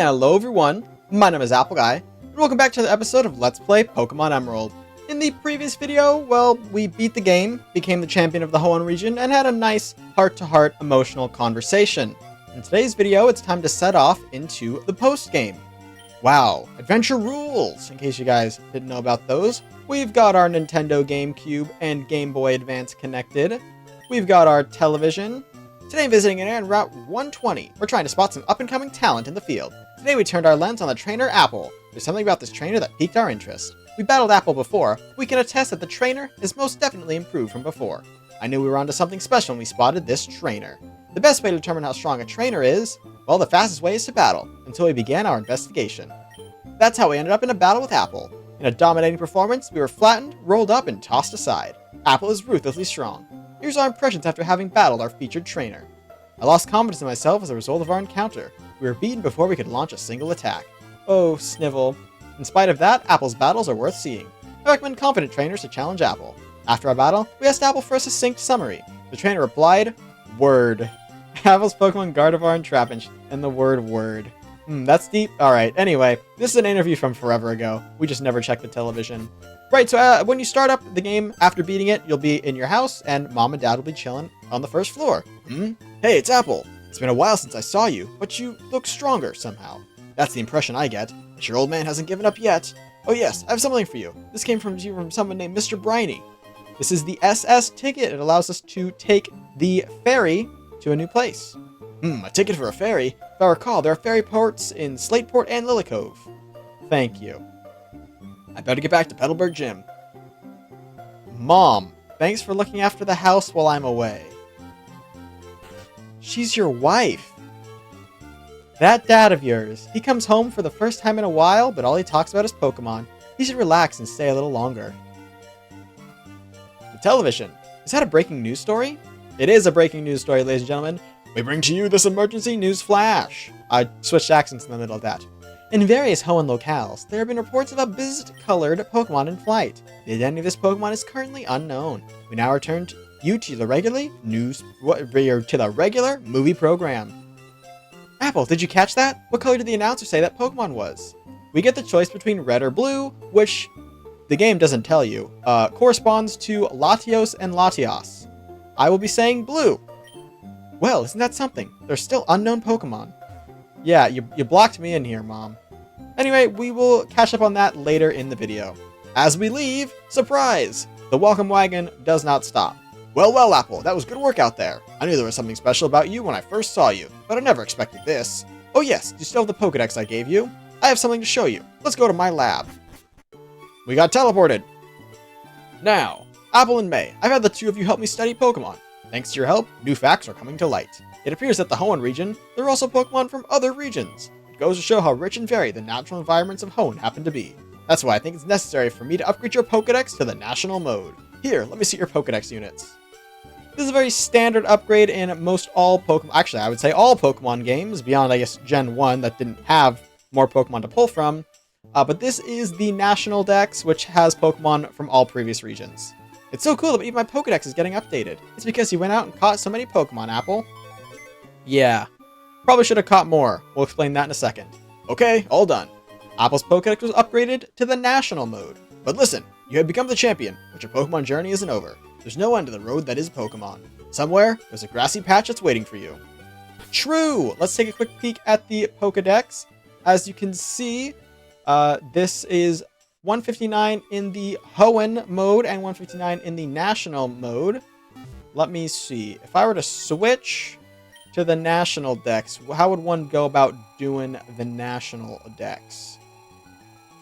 Hello everyone, my name is Appleguy, and welcome back to the episode of Let's Play Pokemon Emerald. In the previous video, well, we beat the game, became the champion of the Hoenn region, and had a nice heart-to-heart emotional conversation. In today's video, it's time to set off into the post-game. Wow, adventure rules! In case you guys didn't know about those, we've got our Nintendo GameCube and Game Boy Advance connected. We've got our television. Today visiting an area on Route 120. We're trying to spot some up-and-coming talent in the field. Today we turned our lens on the trainer Apple. There's something about this trainer that piqued our interest. We battled Apple before. We can attest that the trainer is most definitely improved from before. I knew we were onto something special when we spotted this trainer. The best way to determine how strong a trainer is, well, the fastest way is to battle, until we began our investigation. That's how we ended up in a battle with Apple. In a dominating performance, we were flattened, rolled up, and tossed aside. Apple is ruthlessly strong. Here's our impressions after having battled our featured trainer. I lost confidence in myself as a result of our encounter. We were beaten before we could launch a single attack. Oh, Snivel. In spite of that, Apple's battles are worth seeing. I recommend confident trainers to challenge Apple. After our battle, we asked Apple for a succinct summary. The trainer replied, "Word." Apple's Pokemon Gardevoir and Trapinch, and the word word. That's deep. Alright, anyway, this is an interview from forever ago. We just never checked the television. Right, so when you start up the game after beating it, you'll be in your house, and Mom and Dad will be chilling on the first floor. Hey, it's Apple. It's been a while since I saw you, but you look stronger somehow. That's the impression I get. But your old man hasn't given up yet. Oh yes, I have something for you. This came from someone named Mr. Briny. This is the SS ticket. It allows us to take the ferry to a new place. A ticket for a ferry? If I recall, there are ferry ports in Slateport and Lilycove. Thank you. I better get back to Petalburg Gym. Mom, thanks for looking after the house while I'm away. She's your wife. That dad of yours, he comes home for the first time in a while, but all he talks about is Pokemon. He should relax and stay a little longer. The television. Is that a breaking news story? It is a breaking news story, ladies and gentlemen. We bring to you this emergency news flash. I switched accents in the middle of that. In various Hoenn locales, there have been reports of a biscuit-colored Pokemon in flight. The identity of this Pokemon is currently unknown. We now return you to the regular movie program. Apple, did you catch that? What color did the announcer say that Pokemon was? We get the choice between red or blue, which the game doesn't tell you, corresponds to Latios and Latios. I will be saying blue. Well, isn't that something? They're still unknown Pokemon. Yeah, you blocked me in here, Mom. Anyway, we will catch up on that later in the video. As we leave, surprise! The welcome wagon does not stop. Well, Apple, that was good work out there. I knew there was something special about you when I first saw you, but I never expected this. Oh yes, you still have the Pokedex I gave you? I have something to show you. Let's go to my lab. We got teleported. Now, Apple and May, I've had the two of you help me study Pokemon. Thanks to your help, new facts are coming to light. It appears that the Hoenn region, there are also Pokemon from other regions. It goes to show how rich and varied the natural environments of Hoenn happen to be. That's why I think it's necessary for me to upgrade your Pokedex to the National mode. Here, let me see your Pokedex units. This is a very standard upgrade in most all Pokemon, actually I would say all Pokemon games, beyond I guess Gen 1 that didn't have more Pokemon to pull from. But this is the National Dex, which has Pokemon from all previous regions. It's so cool that even my Pokedex is getting updated. It's because you went out and caught so many Pokemon, Apple. Yeah, probably should have caught more. We'll explain that in a second. Okay, all done. Apple's Pokedex was upgraded to the National mode. But listen, you have become the champion, but your Pokemon journey isn't over. There's no end to the road that is Pokemon. Somewhere, there's a grassy patch that's waiting for you. True! Let's take a quick peek at the Pokedex. As you can see, this is 159 in the Hoenn mode and 159 in the National mode. Let me see. If I were to switch to the National Dex, how would one go about doing the National Dex?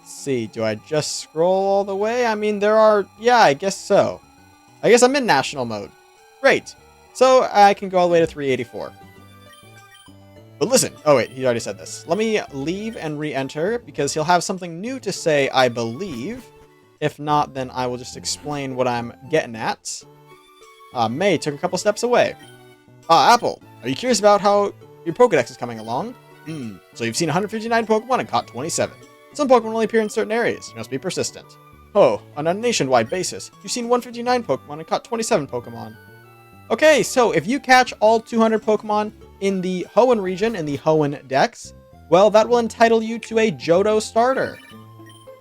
Let's see. Do I just scroll all the way? I mean, there are... Yeah, I guess so. I guess I'm in National mode. Great. So I can go all the way to 384. But listen. Oh, wait. He already said this. Let me leave and re-enter because he'll have something new to say, I believe. If not, then I will just explain what I'm getting at. May took a couple steps away. Apple, are you curious about how your Pokedex is coming along? So you've seen 159 Pokemon and caught 27. Some Pokemon only appear in certain areas. You must be persistent. Oh, on a nationwide basis, you've seen 159 Pokemon and caught 27 Pokemon. Okay, so if you catch all 200 Pokemon in the Hoenn region, in the Hoenn Dex, Well, that will entitle you to a Johto starter.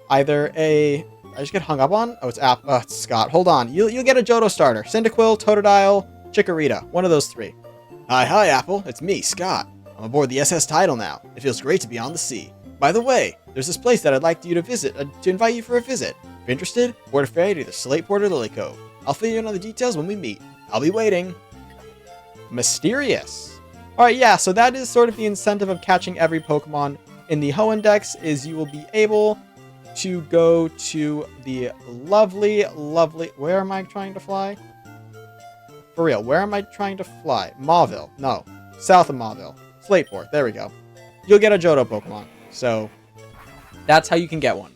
Either a... I just get hung up on? Oh, it's Scott. Hold on. You'll get a Johto starter. Cyndaquil, Totodile, Chikorita. One of those three. Hi, Apple. It's me, Scott. I'm aboard the SS Tidal now. It feels great to be on the sea. By the way, there's this place that I'd like you to visit, to invite you for a visit. If you're interested, board a ferry to either Slateport or Lily Cove. I'll fill you in on the details when we meet. I'll be waiting. Mysterious. Alright, yeah, so that is sort of the incentive of catching every Pokemon in the Hoenn Dex, is you will be able to go to the lovely... Where am I trying to fly? For real, where am I trying to fly? Mauville. No. South of Mauville. Slateport. There we go. You'll get a Johto Pokemon. So, that's how you can get one.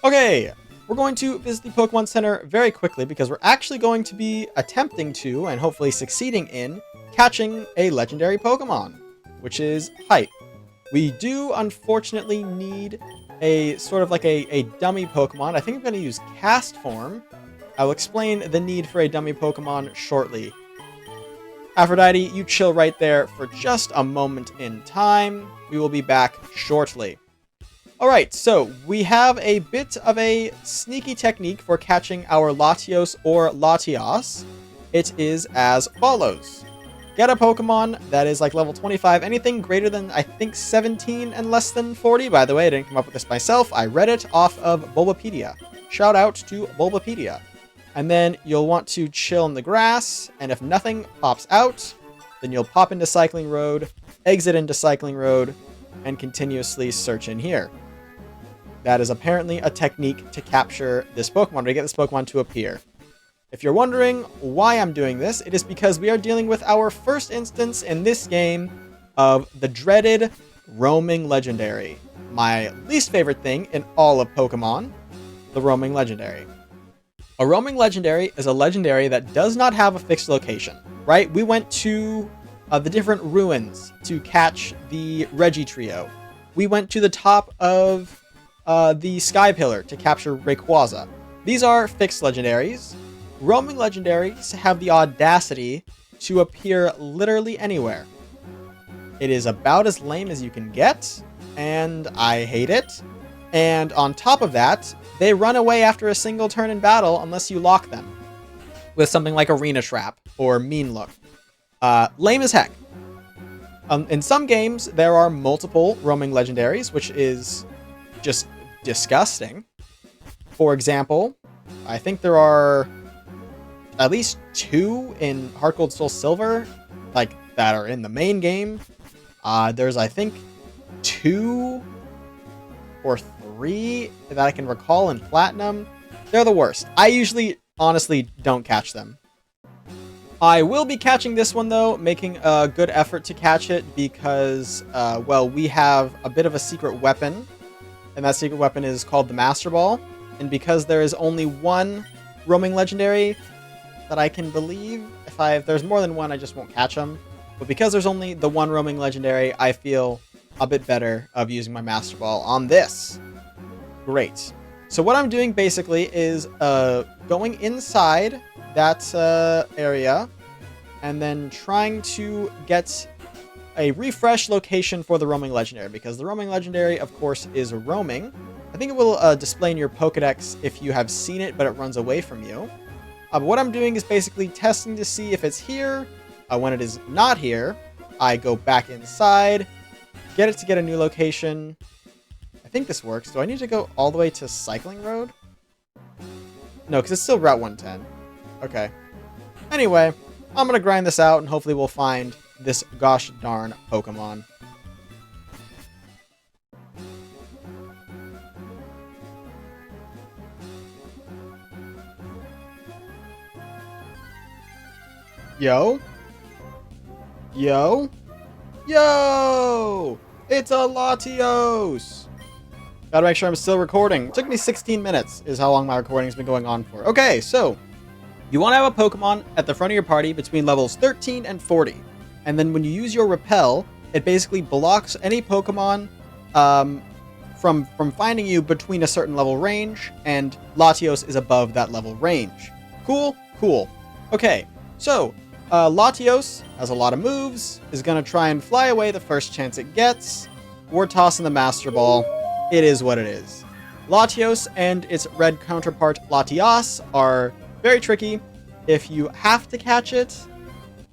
Okay, we're going to visit the Pokemon Center very quickly because we're actually going to be attempting to, and hopefully succeeding in, catching a legendary Pokemon, which is hype. We do, unfortunately, need a sort of like a dummy Pokemon. I think I'm going to use Cast Form. I'll explain the need for a dummy Pokemon shortly. Aphrodite, you chill right there for just a moment in time. We will be back shortly. Alright, so we have a bit of a sneaky technique for catching our Latios or Latios. It is as follows. Get a Pokemon that is like level 25, anything greater than, I think, 17 and less than 40. By the way, I didn't come up with this myself. I read it off of Bulbapedia. Shout out to Bulbapedia. And then you'll want to chill in the grass, and if nothing pops out, then you'll pop into Cycling Road, exit into Cycling Road, and continuously search in here. That is apparently a technique to capture this Pokemon, to get this Pokemon to appear. If you're wondering why I'm doing this, it is because we are dealing with our first instance in this game of the dreaded roaming legendary. My least favorite thing in all of Pokemon, the roaming legendary. A roaming legendary is a legendary that does not have a fixed location, right? We went to the different ruins to catch the Regitrio. We went to the top of the Sky Pillar to capture Rayquaza. These are fixed legendaries. Roaming legendaries have the audacity to appear literally anywhere. It is about as lame as you can get, and I hate it. And on top of that, they run away after a single turn in battle unless you lock them with something like Arena Trap or Mean Look. Lame as heck. In some games, there are multiple roaming legendaries, which is just disgusting. For example, I think there are at least 2 in Heart Gold Soul Silver, like, that are in the main game. There's, I think, 2 or 3 that I can recall in Platinum. They're the worst. I usually, honestly, don't catch them. I will be catching this one, though, making a good effort to catch it because, well, we have a bit of a secret weapon, and that secret weapon is called the Master Ball. And because there is only one roaming legendary that I can believe, if there's more than one, I just won't catch them. But because there's only the one roaming legendary, I feel a bit better of using my Master Ball on this. Great. So what I'm doing basically is going inside that area and then trying to get a refresh location for the roaming legendary, because the roaming legendary, of course, is roaming. I think it will display in your Pokedex if you have seen it, but it runs away from you. But what I'm doing is basically testing to see if it's here. When it is not here, I go back inside, get it to get a new location. I think this works. Do I need to go all the way to Cycling Road? No, because it's still Route 110. Okay. Anyway, I'm going to grind this out, and hopefully we'll find this gosh darn Pokemon. Yo? Yo? Yo! It's a Latios! Gotta make sure I'm still recording. It took me 16 minutes is how long my recording's been going on for. Okay, so you want to have a Pokemon at the front of your party between levels 13 and 40. And then when you use your Repel, it basically blocks any Pokemon from finding you between a certain level range, and Latios is above that level range. Cool? Cool. Okay, so Latios has a lot of moves, is going to try and fly away the first chance it gets, we're tossing the Master Ball. It is what it is. Latios and its red counterpart Latias are very tricky. If you have to catch it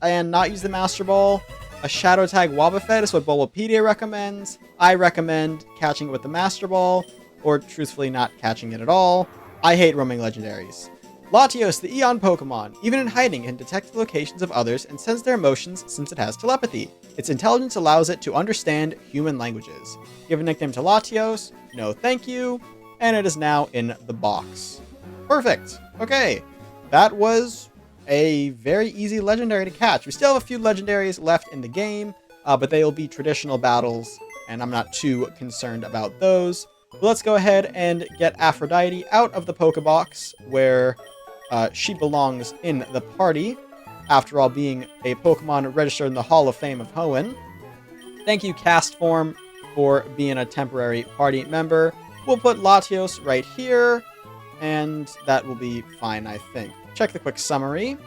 and not use the Master Ball, a Shadow Tag Wobbuffet is what Bulbapedia recommends. I recommend catching it with the Master Ball, or truthfully not catching it at all. I hate roaming legendaries. Latios, the Eon Pokemon, even in hiding, can detect the locations of others and sense their emotions since it has telepathy. Its intelligence allows it to understand human languages. Give a nickname to Latios, no thank you, and it is now in the box. Perfect. Okay, that was a very easy legendary to catch. We still have a few legendaries left in the game, but they will be traditional battles, and I'm not too concerned about those. But let's go ahead and get Aphrodite out of the Pokebox, where she belongs in the party, after all being a Pokemon registered in the Hall of Fame of Hoenn. Thank you, Castform, for being a temporary party member. We'll put Latios right here, and that will be fine, I think. Check the quick summary.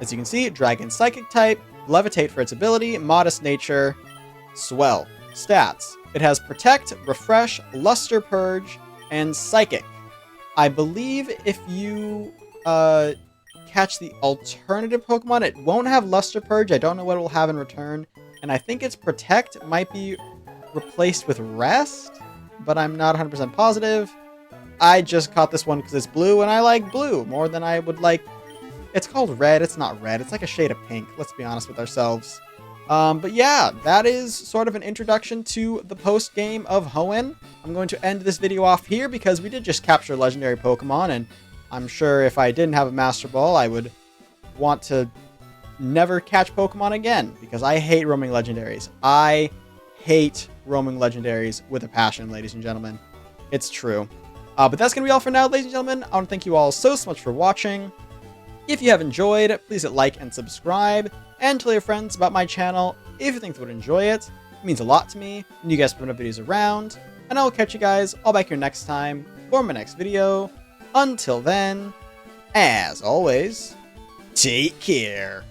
As you can see, Dragon Psychic type, Levitate for its ability, Modest Nature, Swell. Stats. It has Protect, Refresh, Luster Purge, and Psychic. I believe if you catch the alternative Pokemon, it won't have Luster Purge. I don't know what it will have in return. And I think its Protect might be replaced with Rest, but I'm not 100% positive. I just caught this one because it's blue, and I like blue more than I would like. It's called red. It's not red. It's like a shade of pink. Let's be honest with ourselves. But yeah, that is sort of an introduction to the post-game of Hoenn. I'm going to end this video off here because we did just capture legendary Pokemon, and I'm sure if I didn't have a Master Ball, I would want to never catch Pokemon again because I hate roaming legendaries. I hate roaming legendaries with a passion, ladies and gentlemen. It's true. But that's going to be all for now, ladies and gentlemen. I want to thank you all so much for watching. If you have enjoyed, please hit like and subscribe, and tell your friends about my channel if you think they would enjoy it. It means a lot to me, and you guys put my videos around. And I will catch you guys all back here next time for my next video. Until then, as always, take care.